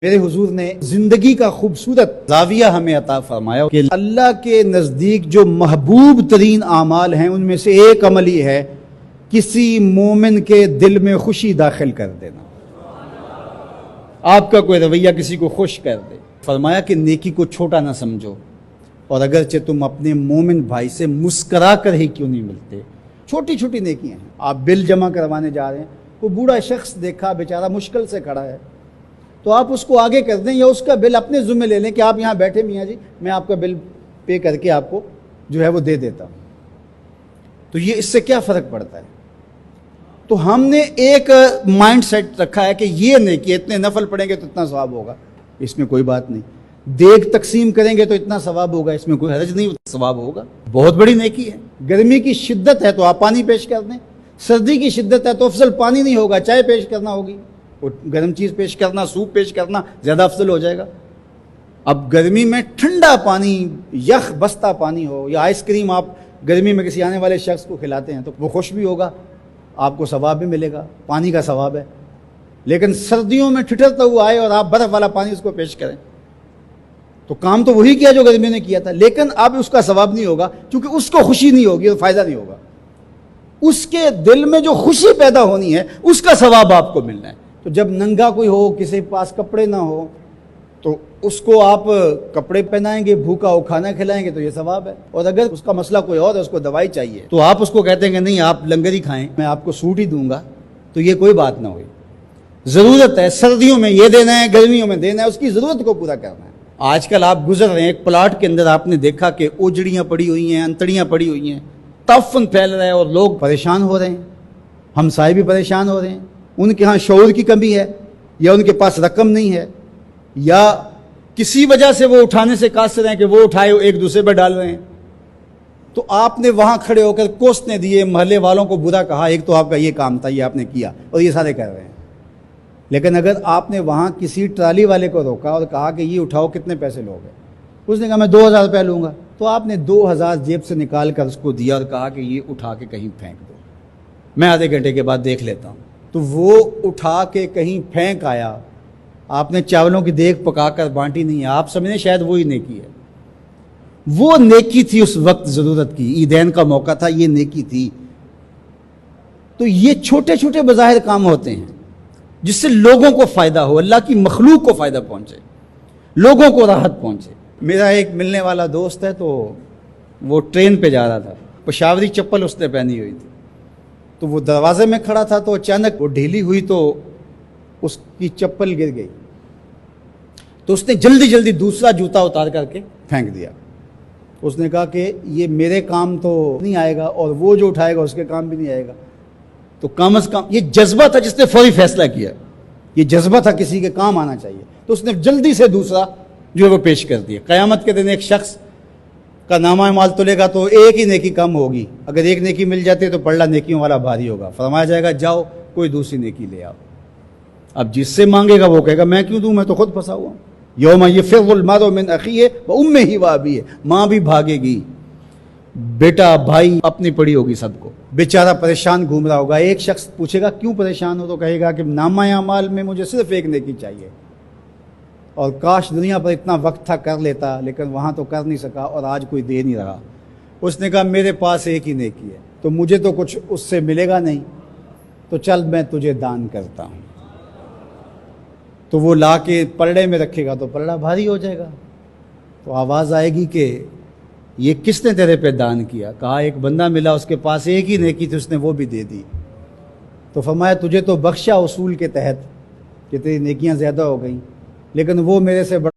میرے حضور نے زندگی کا خوبصورت زاویہ ہمیں عطا فرمایا کہ اللہ کے نزدیک جو محبوب ترین اعمال ہیں ان میں سے ایک عمل ہی ہے کسی مومن کے دل میں خوشی داخل کر دینا۔ آپ کا کوئی رویہ کسی کو خوش کر دے۔ فرمایا کہ نیکی کو چھوٹا نہ سمجھو، اور اگرچہ تم اپنے مومن بھائی سے مسکرا کر ہی کیوں نہیں ملتے، چھوٹی چھوٹی نیکیاں ہیں۔ آپ بل جمع کروانے جا رہے ہیں، کوئی بوڑھا شخص دیکھا بیچارہ مشکل سے کھڑا ہے، تو آپ اس کو آگے کر دیں یا اس کا بل اپنے ذمہ لے لیں کہ آپ یہاں بیٹھے میاں جی، میں آپ کا بل پے کر کے آپ کو جو ہے وہ دے دیتا ہوں۔ تو یہ اس سے کیا فرق پڑتا ہے؟ تو ہم نے ایک مائنڈ سیٹ رکھا ہے کہ یہ نیکی اتنے نفل پڑھیں گے تو اتنا ثواب ہوگا، اس میں کوئی بات نہیں۔ دیگ تقسیم کریں گے تو اتنا ثواب ہوگا، اس میں کوئی حرج نہیں، ثواب ہوگا۔ بہت بڑی نیکی ہے۔ گرمی کی شدت ہے تو آپ پانی پیش کر دیں، سردی کی شدت ہے تو افضل پانی نہیں ہوگا، چائے پیش کرنا ہوگی، گرم چیز پیش کرنا، سوپ پیش کرنا زیادہ افضل ہو جائے گا۔ اب گرمی میں ٹھنڈا پانی، یخ بستہ پانی ہو یا آئس کریم آپ گرمی میں کسی آنے والے شخص کو کھلاتے ہیں تو وہ خوش بھی ہوگا، آپ کو ثواب بھی ملے گا، پانی کا ثواب ہے۔ لیکن سردیوں میں ٹھٹرتا ہوا آئے اور آپ برف والا پانی اس کو پیش کریں تو کام تو وہی کیا جو گرمیوں نے کیا تھا، لیکن اب اس کا ثواب نہیں ہوگا کیونکہ اس کو خوشی نہیں ہوگی اور فائدہ نہیں ہوگا۔ اس کے دل میں جو خوشی پیدا ہونی ہے اس کا ثواب آپ کو ملنا ہے۔ تو جب ننگا کوئی ہو، کسی کے پاس کپڑے نہ ہو، تو اس کو آپ کپڑے پہنائیں گے، بھوکا ہو کھانا کھلائیں گے تو یہ ثواب ہے۔ اور اگر اس کا مسئلہ کوئی اور ہے، اس کو دوائی چاہیے، تو آپ اس کو کہتے ہیں کہ نہیں آپ لنگر ہی کھائیں، میں آپ کو سوٹ ہی دوں گا، تو یہ کوئی بات نہ ہوئی۔ ضرورت ہے سردیوں میں یہ دینا ہے، گرمیوں میں دینا ہے، اس کی ضرورت کو پورا کرنا ہے۔ آج کل آپ گزر رہے ہیں ایک پلاٹ کے اندر، آپ نے دیکھا کہ اوجڑیاں پڑی ہوئی ہیں، انتڑیاں پڑی ہوئی ہیں، تعفن پھیل رہا ہے اور لوگ پریشان ہو رہے ہیں، ہمسائے بھی پریشان ہو رہے ہیں۔ ان کے ہاں شعور کی کمی ہے، یا ان کے پاس رقم نہیں ہے، یا کسی وجہ سے وہ اٹھانے سے قاصر ہیں کہ وہ اٹھائے ایک دوسرے پر ڈال رہے ہیں۔ تو آپ نے وہاں کھڑے ہو کر کوسنے دیے، محلے والوں کو برا کہا، ایک تو آپ کا یہ کام تھا، یہ آپ نے کیا اور یہ سارے کہہ رہے ہیں۔ لیکن اگر آپ نے وہاں کسی ٹرالی والے کو روکا اور کہا کہ یہ اٹھاؤ، کتنے پیسے لوگے؟ اس نے کہا میں 2000 روپے لوں گا، تو آپ نے 2000 جیب سے نکال کر اس کو دیا اور کہا کہ یہ اٹھا کے کہیں پھینک دو، میں آدھے گھنٹے کے بعد دیکھ لیتا ہوں۔ تو وہ اٹھا کے کہیں پھینک آیا، آپ نے چاولوں کی دیگ پکا کر بانٹی نہیں ہے، آپ سمجھیں شاید وہی نیکی ہے۔ وہ نیکی تھی اس وقت ضرورت کی، عیدین کا موقع تھا، یہ نیکی تھی۔ تو یہ چھوٹے چھوٹے بظاہر کام ہوتے ہیں جس سے لوگوں کو فائدہ ہو، اللہ کی مخلوق کو فائدہ پہنچے، لوگوں کو راحت پہنچے۔ میرا ایک ملنے والا دوست ہے، تو وہ ٹرین پہ جا رہا تھا، پشاوری چپل اس نے پہنی ہوئی تھی، تو وہ دروازے میں کھڑا تھا، تو اچانک وہ ڈھیلی ہوئی تو اس کی چپل گر گئی، تو اس نے جلدی جلدی دوسرا جوتا اتار کر کے پھینک دیا۔ اس نے کہا کہ یہ میرے کام تو نہیں آئے گا اور وہ جو اٹھائے گا اس کے کام بھی نہیں آئے گا، تو کم از کم یہ جذبہ تھا جس نے فوری فیصلہ کیا، یہ جذبہ تھا کسی کے کام آنا چاہیے، تو اس نے جلدی سے دوسرا جو ہے وہ پیش کر دیا۔ قیامت کے دن ایک شخص کا نامہ اعمال تلے گا تو ایک ہی نیکی کم ہوگی، اگر ایک نیکی مل جاتی ہے تو پلڑا نیکیوں والا بھاری ہوگا، فرمایا جائے گا جاؤ کوئی دوسری نیکی لے آؤ۔ اب جس سے مانگے گا وہ کہے گا میں کیوں دوں، میں تو خود پھنسا ہوا ہوں۔ یوم یفر المرء من اخیہ وامہ وابیہ، ماں بھی بھاگے گی، بیٹا بھائی اپنی پڑی ہوگی، سب کو بیچارہ پریشان گھوم رہا ہوگا۔ ایک شخص پوچھے گا کیوں پریشان ہو، تو کہے گا کہ نامہ اعمال میں مجھے صرف ایک نیکی چاہیے، اور کاش دنیا پر اتنا وقت تھا کر لیتا، لیکن وہاں تو کر نہیں سکا اور آج کوئی دے نہیں رہا۔ اس نے کہا میرے پاس ایک ہی نیکی ہے، تو مجھے تو کچھ اس سے ملے گا نہیں، تو چل میں تجھے دان کرتا ہوں۔ تو وہ لا کے پلڑے میں رکھے گا تو پلڑا بھاری ہو جائے گا، تو آواز آئے گی کہ یہ کس نے تیرے پہ دان کیا؟ کہا ایک بندہ ملا، اس کے پاس ایک ہی نیکی تھی، اس نے وہ بھی دے دی۔ تو فرمایا تجھے تو بخشا اصول کے تحت کہ تیری نیکیاں زیادہ ہو گئیں، لیکن وہ میرے سے بڑا